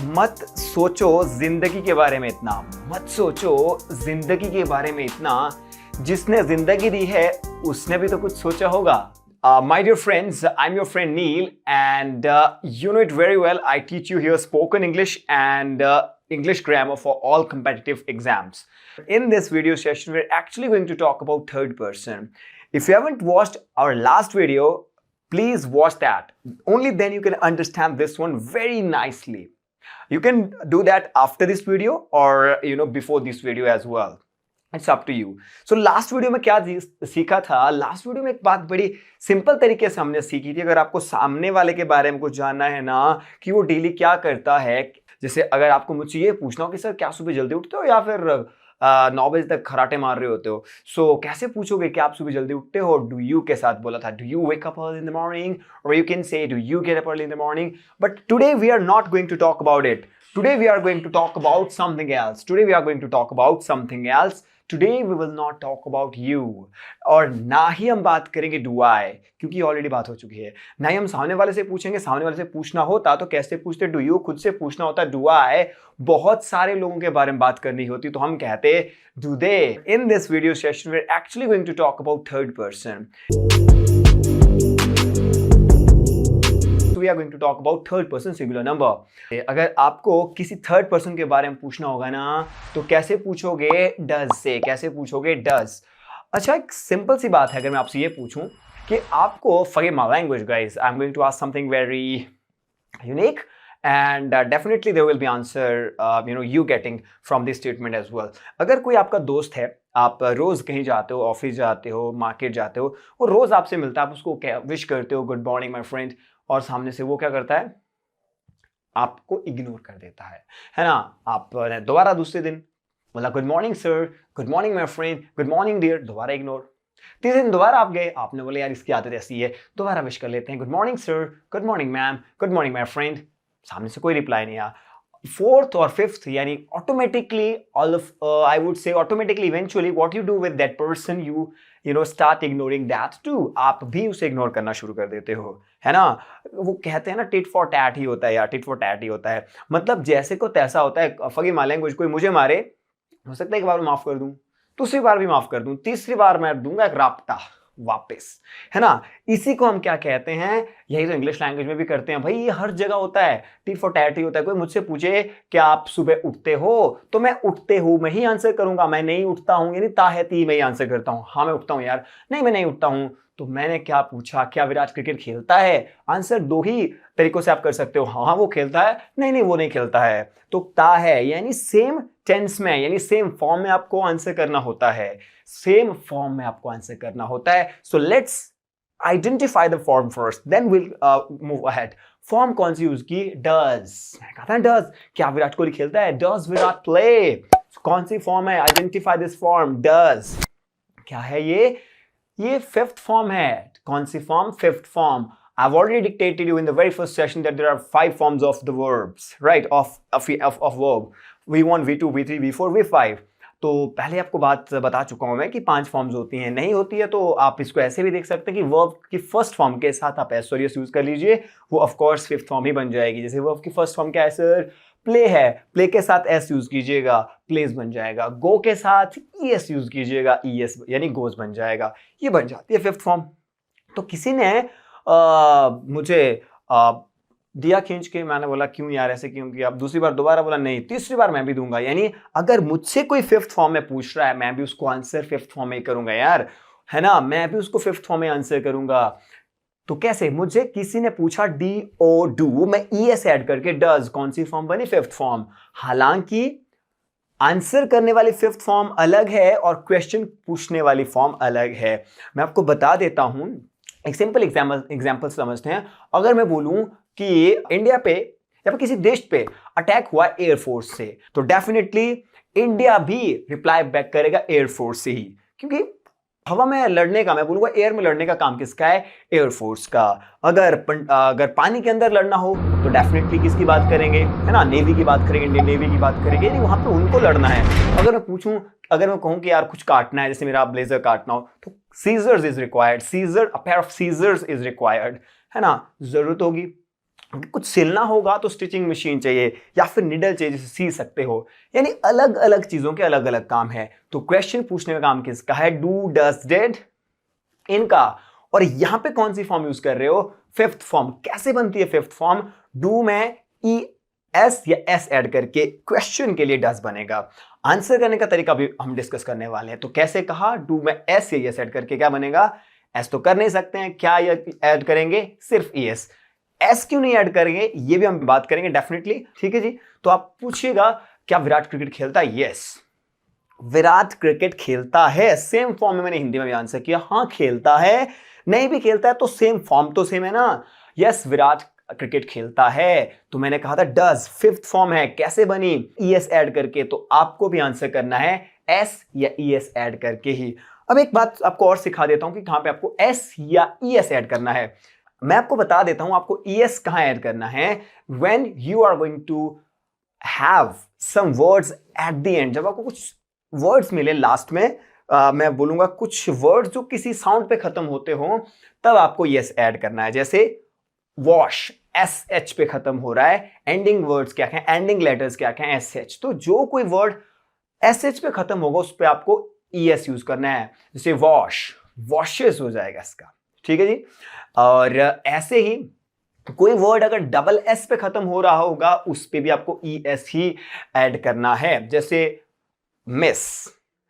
मत सोचो जिंदगी के बारे में इतना, मत सोचो जिंदगी के बारे में इतना, जिसने जिंदगी दी है उसने भी तो कुछ सोचा होगा. My dear friends, I'm your friend Neil, and you know it very well. I teach you here spoken English and English grammar for all competitive exams. In this video session, we're actually going to talk about third person. If you haven't watched our last video, please watch that. Only then you can understand this one very nicely. You can do that after this video or before this video as well. It's up to you. So last video में क्या सीखा था? Last video में एक बात बड़ी simple तरीके से हमने सीखी थी. अगर आपको सामने वाले के बारे में कुछ जानना है ना कि वो डेली क्या करता है, जैसे अगर आपको मुझसे ये पूछना हो कि सर क्या सुबह जल्दी उठते हो या फिर 9 बजे तक खराटे मार रहे होते हो, सो कैसे पूछोगे कि आप सुबह जल्दी उठते हो? डू यू के साथ बोला था. Do you wake up early in the morning, और you can say do you get up early in the morning. But today we are not going to talk about it. Today we are going to talk about something else. Today we will not talk about you. और ना ही हम बात करेंगे do I, क्योंकि already बात हो चुकी है. ना ही हम सामने वाले से पूछेंगे. सामने वाले से पूछना होता तो कैसे पूछते do you, खुद से पूछना होता do I. बहुत सारे लोगों के बारे में बात करनी होती तो हम कहते do they. In this video session we're actually going to talk about third person. We are going to talk about third person singular number. अगर आपको किसी थर्ड पर्सन के बारे में पूछना होगा ना तो कैसे पूछोगे? does से. कैसे पूछोगे? does. अच्छा, एक सिंपल सी बात है. अगर मैं आपसे ये पूछूं कि आपको forgive my language guys, I'm going to ask something very unique and definitely there will be answer you getting from this statement as well. अगर कोई आपका दोस्त है, आप रोज कहीं जाते हो, ऑफिस जाते हो, मार्केट जाते हो, वो रोज आपसे मिलता है, आप उसको विश करते हो गुड मॉर्निंग माय फ्रेंड, और सामने से वो क्या करता है? आपको इग्नोर कर देता है ना. आप दोबारा दूसरे दिन बोला good morning sir, good morning my friend, good morning dear, दोबारा इग्नोर. तीसरे दिन दोबारा आप गए, आपने बोला यार इसकी आदत ऐसी है, दोबारा विश कर लेते हैं good morning sir, good morning ma'am, good morning my friend, सामने से कोई रिप्लाई नहीं आया. फोर्थ और फिफ्थ यानी automatically I would say automatically eventually what you do with that person, you start ignoring that too. आप भी उसे इग्नोर करना शुरू कर देते हो, है ना. वो कहते हैं ना टिट फॉर टैट ही होता है यार, टिट फॉर टैट ही होता है. मतलब जैसे को तैसा होता है. फॉरगिव माय लैंग्वेज, कोई मुझे मारे, हो सकता है एक बार माफ कर दूं, दूसरी बार भी माफ कर दूं, तीसरी बार मैं दूंगा एक राप्टा वापस, है ना. इसी को हम क्या कहते हैं? यही तो इंग्लिश लैंग्वेज में भी करते हैं भाई. ये हर जगह होता है, टिट फॉर टैट ही होता है. कोई मुझसे पूछे कि आप सुबह उठते हो, तो मैं उठते हूं में ही आंसर करूंगा. मैं नहीं उठता हूं यानी ताहती में ही आंसर करता हूं. हाँ मैं उठता हूं यार, नहीं मैं नहीं उठता हूं. तो मैंने क्या पूछा? क्या विराट क्रिकेट खेलता है? आंसर दो ही तरीकों से आप कर सकते हो. हाँ वो खेलता है, नहीं वो नहीं खेलता है. तो ता है यानी सेम टेंस में, यानी सेम फॉर्म में आपको आंसर करना होता है. सेम फॉर्म में आपको आंसर करना होता है. So let's identify the form first, then will move ahead. Form कौन सी यूज की? डज. मैंने कहा था डज. क्या विराट कोहली खेलता है? Does Virat play? कौन सी फॉर्म है? Identify this form does. क्या है ये फिफ्थ फॉर्म है. कौन सी form? Fifth form. I've already dictated you in the very first session that there are 5 forms of the verbs, right? Of verb. V1, V2, V3, V4, V5. तो पहले आपको बात बता चुका हूं मैं कि 5 फॉर्म्स होती हैं. नहीं होती है तो आप इसको ऐसे भी देख सकते हैं कि वर्ब की फर्स्ट फॉर्म के साथ आप एस और एस यूज कर लीजिए, वो ऑफ कोर्स फिफ्थ फॉर्म ही बन जाएगी. जैसे वर्ब की फर्स्ट फॉर्म क्या है सर? प्ले है, प्ले के साथ एस यूज कीजिएगा, प्लेस बन जाएगा. गो के साथ ईएस यूज कीजिएगा, ईएस यानी गोस बन जाएगा. ये बन जाती है फिफ्थ फॉर्म. तो किसी ने मुझे दिया खींच के, मैंने बोला क्यों यार ऐसे क्यों किया? अब दूसरी बार दोबारा बोला नहीं, तीसरी बार मैं भी दूंगा. यानी अगर मुझसे कोई फिफ्थ फॉर्म में पूछ रहा है, मैं भी उसको आंसर फिफ्थ फॉर्म में करूंगा यार, है ना. मैं भी उसको फिफ्थ फॉर्म में आंसर करूंगा. तो कैसे? मुझे किसी ने पूछा डी ओ डू, मैं ईएस ऐड करके डज. कौन सी फॉर्म बनी? Fifth form. हालांकि आंसर करने वाली फिफ्थ फॉर्म अलग है और क्वेश्चन पूछने वाली फॉर्म अलग है. मैं आपको बता देता हूं, एक सिंपल एग्जाम्पल समझते हैं. अगर मैं बोलूं कि इंडिया पे या फिर किसी देश पे अटैक हुआ एयरफोर्स से, तो डेफिनेटली इंडिया भी रिप्लाई बैक करेगा एयरफोर्स से ही, क्योंकि हवा में लड़ने का, मैं बोलूंगा एयर में लड़ने का काम किसका है? एयरफोर्स का. अगर पानी के अंदर लड़ना हो तो डेफिनेटली किसकी बात करेंगे? है ना, नेवी की बात करेंगे, इंडियन नेवी की बात करेंगे. यानी वहां पे उनको लड़ना है. अगर मैं कहूं कि यार कुछ काटना है, जैसे मेरा ब्लेजर काटना हो, तो scissors is required. A pair of scissors is required, है ना, जरूरत होगी. कुछ सिलना होगा तो स्टिचिंग मशीन चाहिए या फिर निडल चाहिए जिसे सी सकते हो। यानी अलग अलग चीजों के अलग अलग काम है। तो क्वेश्चन पूछने का काम किसका है? डू, डज, डिड, इनका। और यहां पे कौन सी फॉर्म यूज कर रहे हो? Fifth form. कैसे बनती है फिफ्थ फॉर्म? डू में ई एस या एस ऐड करके क्वेश्चन के लिए डज बनेगा। आंसर करने का तरीका भी हम डिस्कस करने वाले हैं। तो कैसे कहा? डू में एस या एस ऐड करके क्या बनेगा? एस तो कर नहीं सकते हैं, क्या ऐड करेंगे? सिर्फ ई एस। एस क्यों नहीं ऐड करेंगे ये भी हम बात करेंगे डेफिनेटली, ठीक है जी। तो आप पूछिएगा क्या विराट क्रिकेट खेलता है? यस, विराट क्रिकेट खेलता है। सेम फॉर्म में मैंने हिंदी में भी आंसर किया, हाँ खेलता है। नहीं भी खेलता है तो सेम फॉर्म तो सेम है ना। यस, विराट क्रिकेट खेलता है। तो मैंने कहा था डज फिफ्थ फॉर्म है। कैसे बनी? ई एस ऐड करके। तो आपको भी आंसर करना है एस या ई एस ऐड करके ही। अब एक बात आपको और सिखा देता हूं कि कहां पे आपको एस या ई एस ऐड करना है। मैं आपको बता देता हूं आपको ई एस कहां ऐड करना है। When you are going to have some words at the end, जब आपको कुछ वर्ड्स मिले लास्ट में, मैं बोलूंगा कुछ वर्ड्स जो किसी साउंड पे खत्म होते हो, तब आपको यस ऐड करना है। जैसे वॉश, एस एच पे खत्म हो रहा है। एंडिंग वर्ड्स क्या हैं? एंडिंग लेटर्स क्या हैं? S H. तो जो कोई वर्ड एस एच पे खत्म होगा उस पर आपको ई एस यूज करना है। जैसे वॉश, वॉशेस हो जाएगा इसका, ठीक है जी। और ऐसे ही कोई वर्ड अगर डबल एस पे खत्म हो रहा होगा उस पे भी आपको ई एस ही ऐड करना है। जैसे मिस,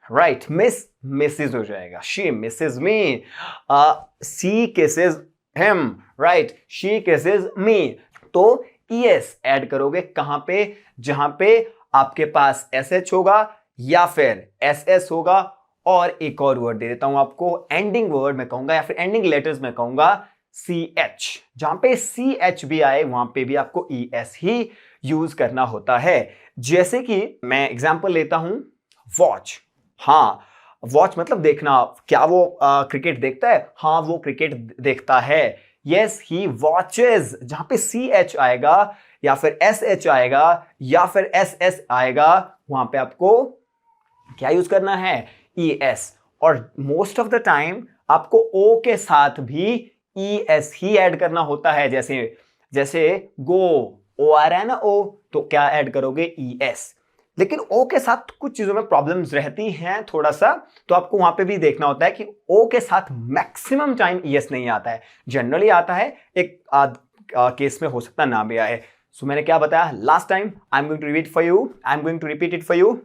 राइट, मिस मिसेज हो जाएगा। She misses me. She kisses him, right, she kisses me. तो ई एस ऐड करोगे कहां पे? जहां पे आपके पास एस एच होगा या फिर एस एस होगा। और एक और वर्ड दे देता हूं आपको, एंडिंग वर्ड में कहूंगा या फिर एंडिंग लेटर्स में कहूंगा सी एच। जहां पे सी एच भी आए वहां पे भी आपको ई एस ही यूज करना होता है। जैसे कि मैं एग्जांपल लेता हूं, वॉच। हाँ, वॉच मतलब देखना। क्या वो क्रिकेट देखता है? हाँ, वो क्रिकेट देखता है। Yes, he watches. जहां पे सी एच आएगा या फिर एस एच आएगा या फिर एस एस आएगा वहां पे आपको क्या यूज करना है? E S. और मोस्ट ऑफ द टाइम आपको ओ के साथ भी ई एस ही ऐड करना होता है। जैसे गो, ओ आ रहा है ना, ओ, तो क्या ऐड करोगे? E S. लेकिन ओ के साथ कुछ चीजों में प्रॉब्लम्स रहती हैं थोड़ा सा, तो आपको वहां पे भी देखना होता है कि ओ के साथ मैक्सिमम टाइम ई एस नहीं आता है। जनरली आता है, एक केस में हो सकता ना भी आए। सो मैंने क्या बताया last time? I am going to repeat for you, I am going to repeat it for you.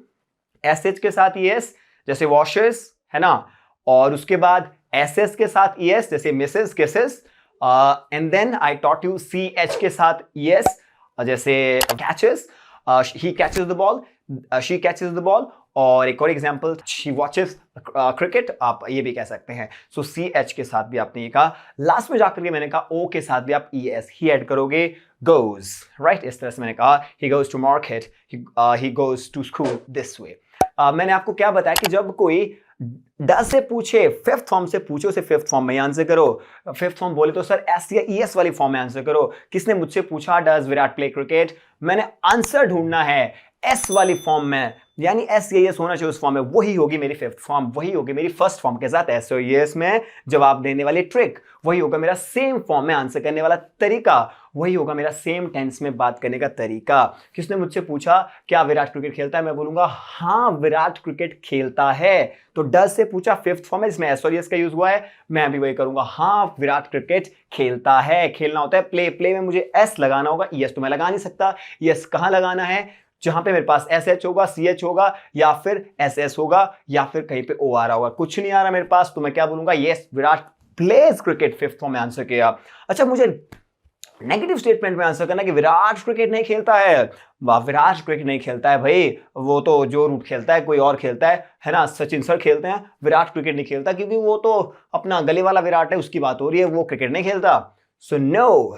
S H के साथ ई एस जैसे वॉशेस है ना, और उसके बाद एस एस के साथ ई एस जैसे misses, kisses. And then I taught you C H के साथ ई एस जैसे catches, he catches the ball, she catches the ball. और एक और एग्जांपल, शी वॉचेस क्रिकेट, आप ये भी कह सकते हैं। सो सी एच के साथ भी आपने ये कहा। लास्ट में जाकर के मैंने कहा ओ के साथ भी आप ई एस ही ऐड करोगे, गोज, राइट। इस तरह से मैंने कहा he goes to market, he goes to school, this way. मैंने आपको क्या बताया कि जब कोई डज से पूछे, फिफ्थ फॉर्म से पूछे, उसे फिफ्थ फॉर्म में आंसर करो। फिफ्थ फॉर्म बोले तो सर एस या ई एस वाली फॉर्म में आंसर करो। किसने मुझसे पूछा डज विराट प्ले क्रिकेट? मैंने आंसर ढूंढना है एस वाली फॉर्म में, यानी एस या एस होना चाहिए उस फॉर्म में। वही होगी मेरी फिफ्थ फॉर्म, वही होगी मेरी फर्स्ट फॉर्म के साथ एस और एस में जवाब देने वाली ट्रिक। वही होगा मेरा सेम फॉर्म में आंसर करने वाला तरीका। वही होगा मेरा सेम टेंस में बात करने का तरीका। किसने मुझसे पूछा क्या विराट क्रिकेट खेलता है? मैं बोलूंगा हाँ विराट क्रिकेट खेलता है। तो डज से पूछा फिफ्थ फॉर्म है जिसमें एस और एस का यूज हुआ है, मैं भी वही करूंगा, हाँ विराट क्रिकेट खेलता है। खेलना होता है प्ले, प्ले में मुझे एस लगाना होगा, एस तो मैं लगा नहीं सकता। एस कहां लगाना है? जहां पे मेरे पास एस एच होगा, सी एच होगा या फिर एस एस होगा या फिर कहीं पे ओ आ रहा होगा। कुछ नहीं आ रहा मेरे पास, तो मैं क्या बोलूंगा? Yes Virat pledge cricket. Fifth form में आंसर किया। अच्छा, मुझे नेगेटिव स्टेटमेंट में आंसर करना कि विराट क्रिकेट नहीं खेलता है। वाह, विराट क्रिकेट नहीं खेलता है भाई, वो तो जो रूट खेलता है कोई और खेलता है ना, सचिन सर खेलते हैं। विराट क्रिकेट नहीं खेलता क्योंकि वो तो अपना गली वाला विराट है, उसकी बात हो रही है, वो क्रिकेट नहीं खेलता। So no.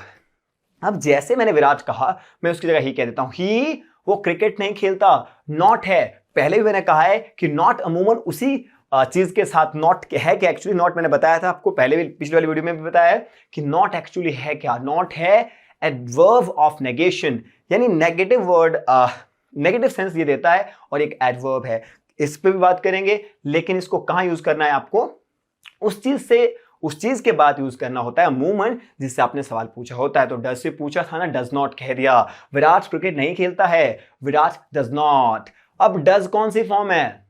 अब जैसे मैंने विराट कहा, मैं उसकी जगह ही कह देता हूं ही, वो क्रिकेट नहीं खेलता। नॉट है, पहले भी मैंने कहा है कि नॉट अमूमन उसी चीज के साथ नॉट है कि एक्चुअली नॉट मैंने बताया था आपको पहले भी, पिछले वाली वीडियो में भी बताया है कि नॉट एक्चुअली है क्या? नॉट है एडवर्ब ऑफ नेगेशन, यानी नेगेटिव वर्ड, नेगेटिव सेंस ये देता है और एक एडवर्ब है। इस पे भी बात करेंगे, लेकिन इसको कहां यूज करना है आपको? उस चीज से, उस चीज के बाद यूज करना होता है मूवमेंट जिससे आपने सवाल पूछा होता है। तो डज से पूछा था ना, डज नॉट कह दिया। विराट क्रिकेट नहीं खेलता है, विराट डज नॉट। अब डज कौन सी फॉर्म है?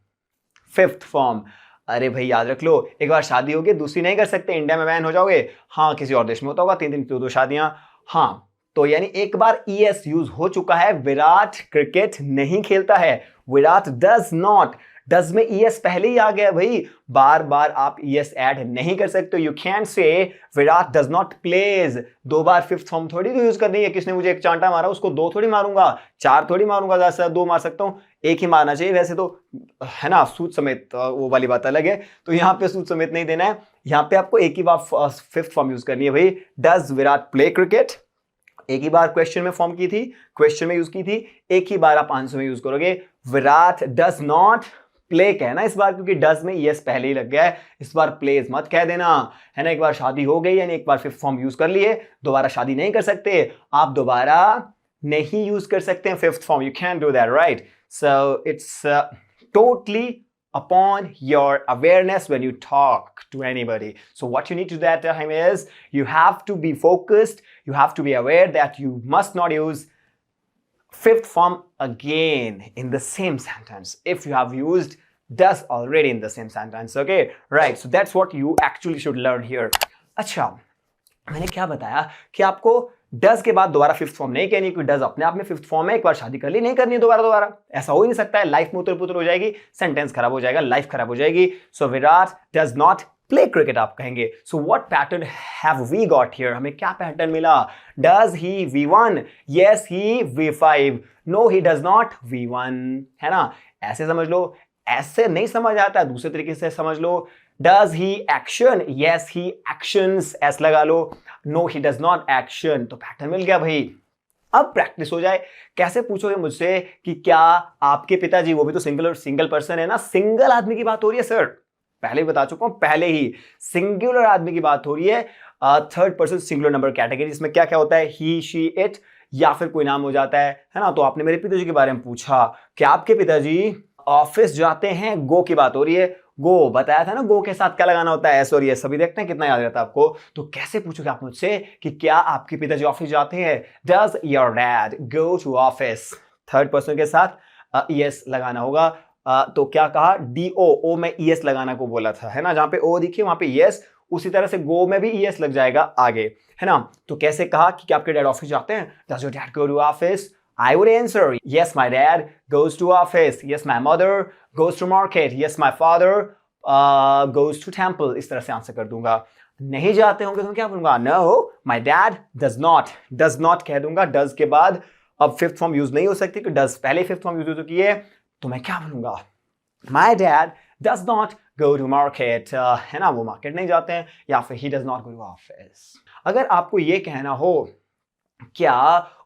Fifth form. अरे भाई याद रख लो, एक बार शादी होगी दूसरी नहीं कर सकते, इंडिया में बैन हो जाओगे। हाँ, किसी और देश में होता होगा, 3 दो शादियां। हाँ, तो यानी एक बार ईएस यूज हो चुका है, विराट क्रिकेट नहीं खेलता है, विराट डज नॉट। डज में ईएस पहले ही आ गया भाई, बार बार आप ईएस ऐड नहीं कर सकते। You can say Virat does not plays. 2 बार फिफ्थ फॉर्म थोड़ी तो यूज करनी है। किसने मुझे एक चांटा मारा, उसको 2 थोड़ी मारूंगा, 4 थोड़ी मारूंगा, ज्यादा से 2 मार सकता हूं, एक ही मारना चाहिए वैसे तो, है ना। सूद समेत वो वाली बात अलग है, तो यहाँ पे सूद समेत नहीं देना है। यहाँ पे आपको एक ही बार फिफ्थ फॉर्म यूज करनी है भाई। डज विराट प्ले क्रिकेट, एक ही बार क्वेश्चन में फॉर्म की थी, क्वेश्चन में यूज की थी, एक ही बार आप आंसर में यूज करोगे। विराट डज नॉट प्ले कहना इस बार, क्योंकि डज में यस पहले ही लग गया है, इस बार प्लेज मत कह देना, है ना। एक बार शादी हो गई, यानी एक बार फिफ्थ फॉर्म यूज कर लिए, दोबारा शादी नहीं कर सकते आप, दोबारा नहीं यूज कर सकते हैं fifth form. You can do that, right. So it's totally upon your awareness when you talk to anybody. So what you need to do that time is you have to be focused, you have to be aware that you must not use fifth form again in the same sentence if you have used does already in the same sentence. Okay, right. So that's what you actually should learn here. अच्छा, मैंने क्या बताया कि आपको does के बाद दोबारा fifth form नहीं कहनी, क्योंकि डज अपने आप में फिफ्थ फॉर्म है, एक बार शादी कर ली, नहीं करनी है दोबारा। ऐसा हो ही नहीं सकता है, लाइफ में उतर पुतर हो जाएगी, सेंटेंस खराब हो जाएगा, लाइफ खराब हो जाएगी। So Virat does not play cricket आप कहेंगे। So what pattern have we got here, हमें क्या पैटर्न मिला? Does he V1? Yes he V5। No he does not V1, है ना। ऐसे समझ लो, ऐसे नहीं समझ आता, दूसरे तरीके से समझ लो। Does he action? Yes, he actions. S लगा लो। No, he does not action. तो पैटर्न मिल गया भाई। अब प्रैक्टिस हो जाए। कैसे पूछोगे मुझसे कि क्या आपके पिताजी, वो भी तो सिंगल पर्सन है ना, सिंगल आदमी की बात हो रही है सर, पहले ही बता चुका हूं, पहले ही सिंगुलर आदमी की बात हो रही है। Third person singular number category, इसमें क्या क्या होता है? ही, शी, इट, या फिर कोई नाम हो जाता है ना। तो आपने मेरे पिताजी के बारे में पूछा, क्या आपके पिताजी ऑफिस जाते हैं? गो की बात हो रही है, गो बताया था ना, गो के साथ क्या लगाना होता है? एस और ये सभी देखते हैं कितना याद रहता है आपको। तो कैसे पूछोगे आप मुझसे कि क्या आपके पिताजी ऑफिस जाते हैं? Does your dad go to office? Third person के साथ ईएस लगाना होगा। तो क्या कहा? डीओ, ओ में ईएस लगाना को बोला था, है ना। जहां पे ओ दिखी वहां पे ईएस, उसी तरह से गो में भी ईएस लग जाएगा आगे, है ना। तो कैसे कहा कि क्या आपके डैड ऑफिस जाते हैं? Does your dad go to office? I would answer, yes, my dad goes to office. Yes, my mother goes to market. Yes, my father goes to temple. इस तरह से आंसर कर दूंगा। नहीं जाते होंगे तो क्या बोलूंगा? No, my dad does not. Does not कह दूंगा। does के बाद अब फिफ्थ फॉर्म यूज नहीं हो सकती, क्योंकि does पहले फिफ्थ फॉर्म यूज हो चुकी है। तो मैं क्या बोलूंगा? My dad does not go to market. है ना, वो मार्केट नहीं जाते हैं। या फिर he does not go to office. अगर आपको ये कहना हो क्या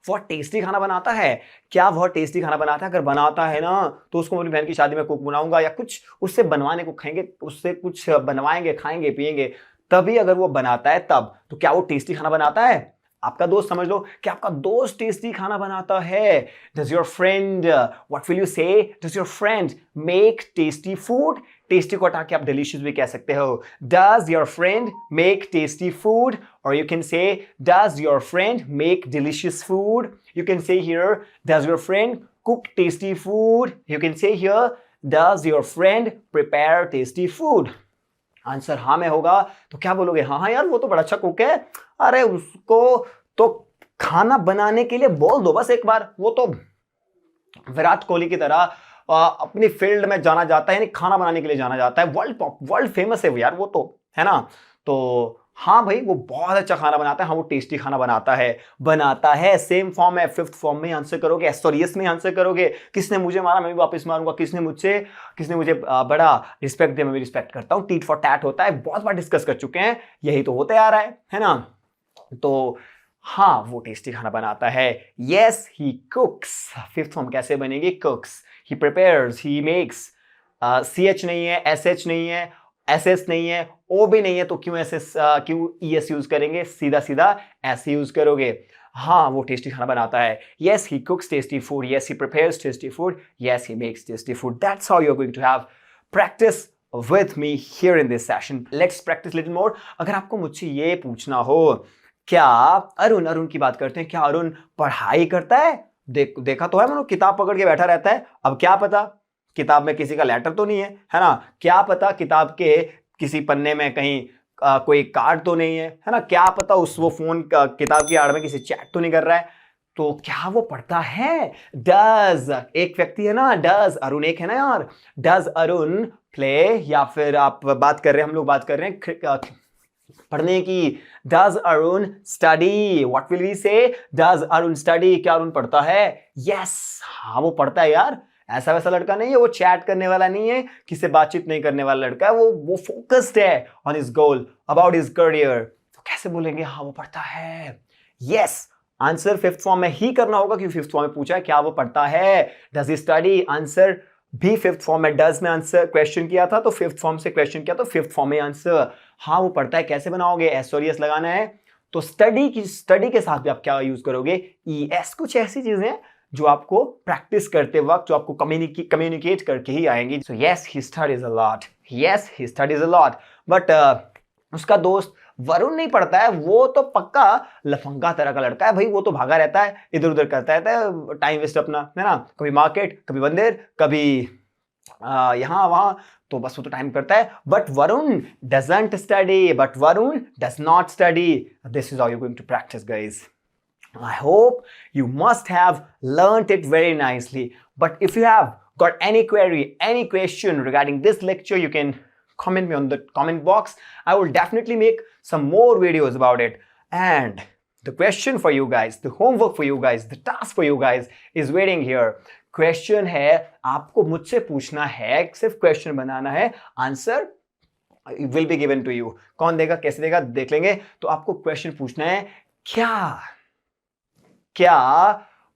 वह टेस्टी खाना बनाता है, क्या वह टेस्टी खाना बनाता है, अगर बनाता है ना तो उसको मेरी बहन की शादी में कुक बनाऊंगा, या कुछ उससे बनवाने को खाएंगे, उससे कुछ बनवाएंगे, खाएंगे पिएंगे, तभी अगर वो बनाता है तब, तो क्या वो टेस्टी खाना बनाता है? आपका दोस्त समझ लो कि आपका दोस्त टेस्टी खाना बनाता है। Does your friend, what will you say? Does your friend make tasty food? Tasty को हटा के आप डिलीशियस भी कह सकते हो। Does your friend make tasty food? और you can say does your friend make delicious food? You can say here does your friend cook tasty food? You can say here does your friend prepare tasty food? Answer हाँ में होगा तो क्या बोलोगे? हाँ हाँ यार, वो तो बड़ा अच्छा कुक है, अरे उसको तो खाना बनाने के लिए बोल दो बस एक बार, वो तो विराट कोहली की तरह अपनी फील्ड में जाना जाता है, यानी खाना बनाने के लिए जाना जाता है, वर्ल्ड फेमस है वो यार, वो तो, है ना। तो हाँ भाई, वो बहुत अच्छा खाना बनाता है, हाँ वो टेस्टी खाना बनाता है। सेम फॉर्म है, फिफ्थ फॉर्म में आंसर करोगे, सॉरी यस में आंसर करोगे। किसने मुझे मारा मैं भी वापस मारूंगा, किसने मुझे बड़ा रिस्पेक्ट दिया मैं भी रिस्पेक्ट करता हूँ। टीट फॉर टैट होता है, बहुत बार डिस्कस कर चुके हैं, यही तो होते आ रहा है ना। तो हाँ, वो टेस्टी खाना बनाता है। यस ही कुक्स, फिफ्थ फॉर्म कैसे बनेगी? कुक्स। ही प्रिपेयर्स, ही मेक्स, CH नहीं है, SH नहीं है, SS नहीं है, O भी नहीं है, तो क्यों ES यूज करेंगे? सीधा सीधा S यूज करोगे। हाँ, वो टेस्टी खाना बनाता है। Yes, he cooks tasty food. Yes, he prepares tasty food. Yes, he makes tasty food. That's how you're going to have practice with me here in this session. Let's practice little more. अगर आपको मुझसे ये पूछना हो, क्या अरुण की बात करते हैं, क्या अरुण पढ़ाई करता है? देखा तो है मैंने, किताब पकड़ के बैठा रहता है। अब क्या पता किताब में किसी का लेटर तो नहीं है ना? क्या पता किताब के किसी पन्ने में कहीं कोई कार्ड तो नहीं है ना? क्या पता वो फोन किताब की आड़ में किसी चैट तो नहीं कर रहा है? तो क्या वो पढ़ता है? डज एक व्यक्ति है ना, डज अरुण एक है ना यार। डज अरुण प्ले, या फिर आप बात कर रहे हैं, हम लोग बात कर रहे हैं पढ़ने की। Does Arun study? What will we say? Does Arun study? क्या अरुण पढ़ता है? यस, हाँ वो पढ़ता है यार। ऐसा वैसा लड़का नहीं है, वो चैट करने वाला नहीं है, किसी से बातचीत नहीं करने वाला लड़का है। वो फोकस्ड है on his goal, about his career. तो कैसे बोलेंगे हाँ वो पढ़ता है? यस, आंसर फिफ्थ फॉर्म में ही करना होगा, क्योंकि फिफ्थ फॉर्म में पूछा है क्या वो पढ़ता है। Does he study? आंसर भी फिफ्थ फॉर्म में। डज में आंसर क्वेश्चन किया था तो फिफ्थ फॉर्म से क्वेश्चन किया तो फिफ्थ फॉर्म में आंसर। हाँ वो पढ़ता है कैसे बनाओगे? एस और एस लगाना है। तो स्टडी के साथ भी आप क्या यूज करोगे? E S. कुछ ऐसी चीजें जो आपको प्रैक्टिस करते वक्त, जो आपको कम्युनिकेट करके ही आएंगी। So yes he studies a lot, yes he studies a lot. But उसका दोस्त वरुण नहीं पढ़ता है, वो तो पक्का लफंगा तरह का लड़का है भाई। वो तो भागा रहता है, इधर उधर करता रहता है, टाइम वेस्ट अपना, है ना? कभी मार्केट, कभी मंदिर, कभी यहाँ वहां, तो बस वो तो टाइम करता है। But Varun doesn't study, but Varun does not study. This is how you going to practise guys. I hope you must have learnt it very nicely. But if you have got any query, any question regarding this lecture, you can comment me on the comment box. I will definitely make some more videos about it. And the question for you guys, the homework for you guys, the task for you guys is waiting here. Question है, आपको मुझसे पूछना है, सिर्फ question बनाना है, answer will be given to you. कौन देगा, कैसे देगा, देख लेंगे. तो आपको question पूछना है, क्या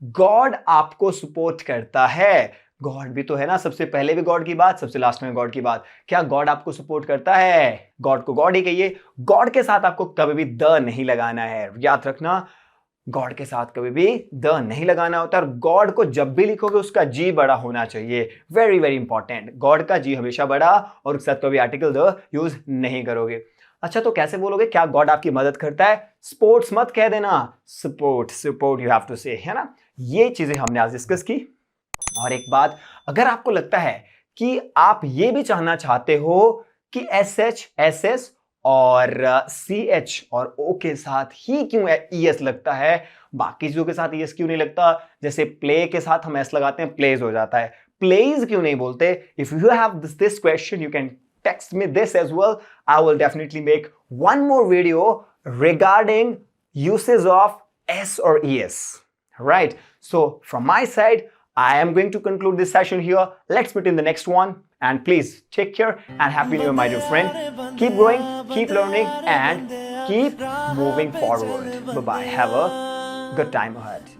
गॉड आपको सपोर्ट करता है? गॉड भी तो है ना, सबसे पहले भी गॉड की बात, सबसे लास्ट में गॉड की बात। क्या गॉड आपको सपोर्ट करता है? गॉड को गॉड ही कहिए। गॉड के साथ आपको कभी भी द नहीं लगाना है, याद रखना। गॉड के साथ कभी भी द नहीं लगाना होता, और गॉड को जब भी लिखोगे उसका जी बड़ा होना चाहिए। वेरी वेरी इंपॉर्टेंट, गॉड का जी हमेशा बड़ा, और उसके साथ कभी आर्टिकल द यूज नहीं करोगे। अच्छा, तो कैसे बोलोगे क्या गॉड आपकी मदद करता है? स्पोर्ट्स मत कह देना, सपोर्ट यू हैव टू से, है ना? ये चीजें हमने आज डिस्कस की। और एक बात, अगर आपको लगता है कि आप ये भी चाहना चाहते हो कि SH, SS और CH और O के साथ ही क्यों ES लगता है, बाकी चीजों के साथ ES क्यों नहीं लगता? जैसे प्ले के साथ हम S लगाते हैं, प्लेज हो जाता है, प्लेज क्यों नहीं बोलते? If you have this question, you can text me this as well. I will definitely make one more video regarding uses of S or ES. Right? So from my side, I am going to conclude this session here. Let's meet in the next one. And please take care and happy new year, my dear friend. Keep growing, keep learning, and keep moving forward. Bye-bye. Have a good time ahead.